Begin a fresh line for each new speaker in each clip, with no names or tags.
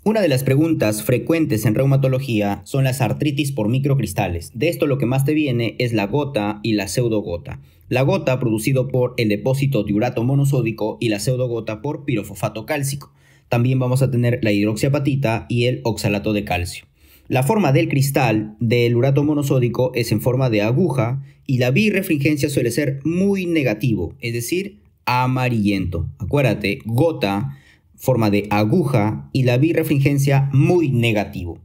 Una de las preguntas frecuentes en reumatología son las artritis por microcristales. De esto lo que más te viene es la gota y la pseudogota. La gota producido por el depósito de urato monosódico y la pseudogota por pirofosfato cálcico. También vamos a tener la hidroxiapatita y el oxalato de calcio. La forma del cristal del urato monosódico es en forma de aguja y la birrefringencia suele ser muy negativo, es decir, amarillento. Acuérdate, gota, forma de aguja y la birrefringencia muy negativo.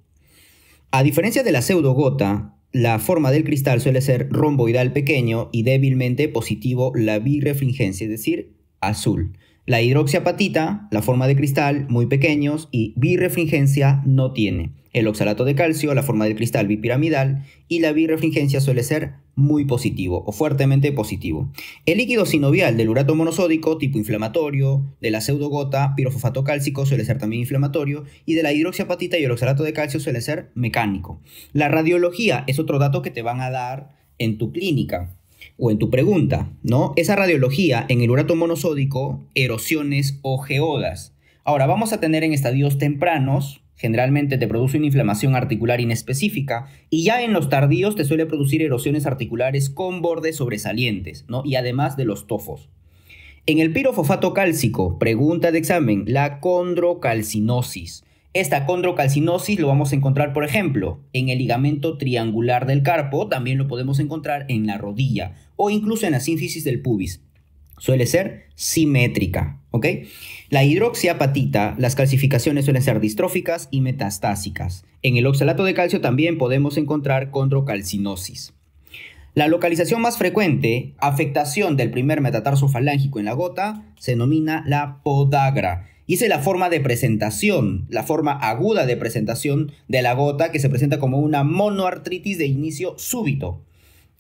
A diferencia de la pseudogota, la forma del cristal suele ser romboidal pequeño y débilmente positivo la birrefringencia, es decir, azul. La hidroxiapatita, la forma de cristal, muy pequeños y birrefringencia no tiene. El oxalato de calcio, la forma del cristal bipiramidal y la birrefringencia suele ser muy positivo o fuertemente positivo. El líquido sinovial del urato monosódico, tipo inflamatorio, de la pseudogota, pirofosfato cálcico, suele ser también inflamatorio, y de la hidroxiapatita y el oxalato de calcio suele ser mecánico. La radiología es otro dato que te van a dar en tu clínica o en tu pregunta, ¿no? Esa radiología en el urato monosódico, erosiones o geodas. Ahora, vamos a tener en estadios tempranos, generalmente te produce una inflamación articular inespecífica, y ya en los tardíos te suele producir erosiones articulares con bordes sobresalientes, ¿no? Y además de los tofos. En el pirofosfato cálcico, pregunta de examen, la condrocalcinosis. Esta condrocalcinosis lo vamos a encontrar, por ejemplo, en el ligamento triangular del carpo, también lo podemos encontrar en la rodilla o incluso en la sínfisis del pubis. Suele ser simétrica, ¿ok? La hidroxiapatita, las calcificaciones suelen ser distróficas y metastásicas. En el oxalato de calcio también podemos encontrar condrocalcinosis. La localización más frecuente, afectación del primer metatarso falángico en la gota, se denomina la podagra. Y esa es la forma de presentación, la forma aguda de presentación de la gota, que se presenta como una monoartritis de inicio súbito,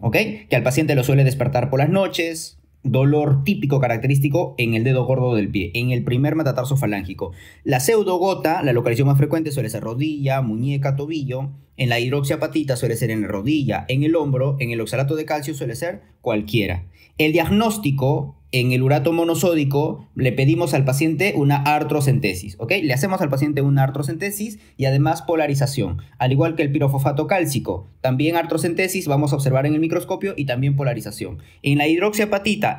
¿ok? Que al paciente lo suele despertar por las noches, dolor típico característico en el dedo gordo del pie, en el primer metatarso falángico. La pseudogota, la localización más frecuente suele ser rodilla, muñeca, tobillo. En la hidroxiapatita suele ser en la rodilla, en el hombro. En el oxalato de calcio suele ser cualquiera. El diagnóstico en el urato monosódico le pedimos al paciente una artrocentesis, ¿ok? Le hacemos al paciente una artrocentesis y además polarización, al igual que el pirofosfato cálcico. También artrocentesis vamos a observar en el microscopio y también polarización. En la hidroxiapatita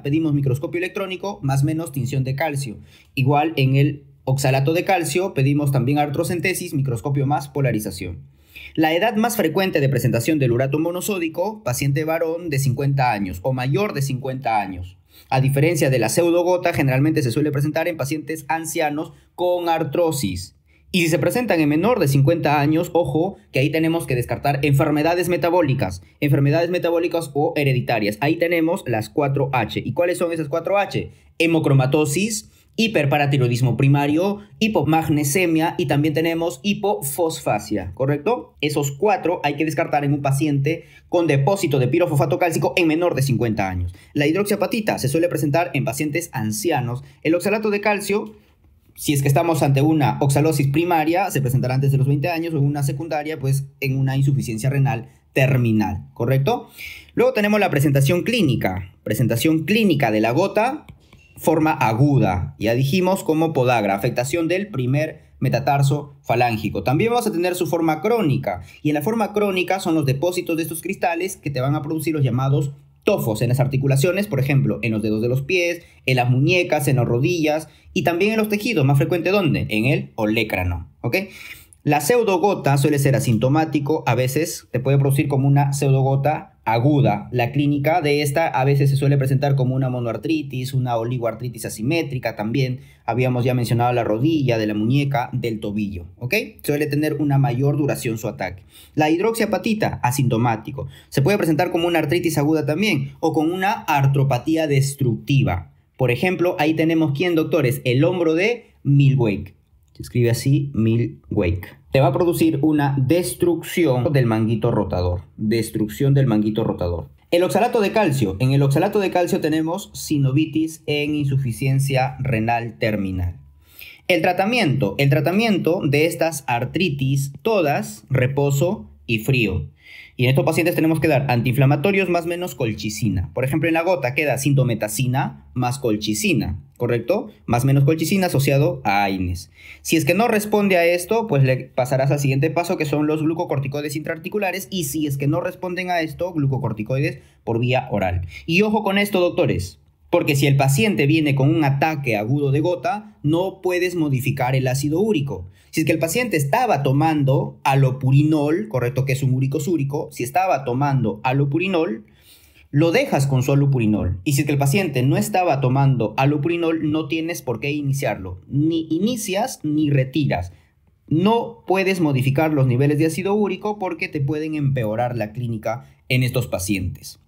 pedimos microscopio electrónico más menos tinción de calcio. Igual en el oxalato de calcio pedimos también artrocentesis, microscopio más polarización. La edad más frecuente de presentación del urato monosódico, paciente varón de 50 años o mayor de 50 años. A diferencia de la pseudogota, generalmente se suele presentar en pacientes ancianos con artrosis. Y si se presentan en menor de 50 años, ojo, que ahí tenemos que descartar enfermedades metabólicas o hereditarias. Ahí tenemos las 4H. ¿Y cuáles son esas 4H? Hemocromatosis, hiperparatiroidismo primario, hipomagnesemia y también tenemos hipofosfasia, ¿correcto? Esos 4 hay que descartar en un paciente con depósito de pirofosfato cálcico en menor de 50 años. La hidroxiapatita se suele presentar en pacientes ancianos. El oxalato de calcio, si es que estamos ante una oxalosis primaria, se presentará antes de los 20 años, o en una secundaria, pues en una insuficiencia renal terminal, ¿correcto? Luego tenemos la presentación clínica de la gota, forma aguda, ya dijimos, como podagra, afectación del primer metatarso falángico. También vamos a tener su forma crónica, y en la forma crónica son los depósitos de estos cristales que te van a producir los llamados tofos en las articulaciones, por ejemplo, en los dedos de los pies, en las muñecas, en las rodillas y también en los tejidos. ¿Más frecuente dónde? En el olecrano, ¿ok? La pseudogota suele ser asintomático, a veces te puede producir como una pseudogota aguda. La clínica de esta a veces se suele presentar como una monoartritis, una oligoartritis asimétrica también. Habíamos ya mencionado la rodilla, de la muñeca, del tobillo, ¿ok? Suele tener una mayor duración su ataque. La hidroxiapatita, asintomático. Se puede presentar como una artritis aguda también o con una artropatía destructiva. Por ejemplo, ahí tenemos, ¿quién, doctores? El hombro de Milwake. Se escribe así, Milwake. Te va a producir una destrucción del manguito rotador. El oxalato de calcio. En el oxalato de calcio tenemos sinovitis en insuficiencia renal terminal. El tratamiento de estas artritis, todas, reposo y frío. Y en estos pacientes tenemos que dar antiinflamatorios más menos colchicina. Por ejemplo, en la gota queda sintometacina más colchicina, ¿correcto? Más menos colchicina asociado a AINES. Si es que no responde a esto, pues le pasarás al siguiente paso, que son los glucocorticoides intraarticulares. Y si es que no responden a esto, glucocorticoides por vía oral. Y ojo con esto, doctores. Porque si el paciente viene con un ataque agudo de gota, no puedes modificar el ácido úrico. Si es que el paciente estaba tomando allopurinol, correcto, que es un úrico-súrico, si estaba tomando allopurinol, lo dejas con su allopurinol. Y si es que el paciente no estaba tomando allopurinol, no tienes por qué iniciarlo. Ni inicias ni retiras. No puedes modificar los niveles de ácido úrico porque te pueden empeorar la clínica en estos pacientes.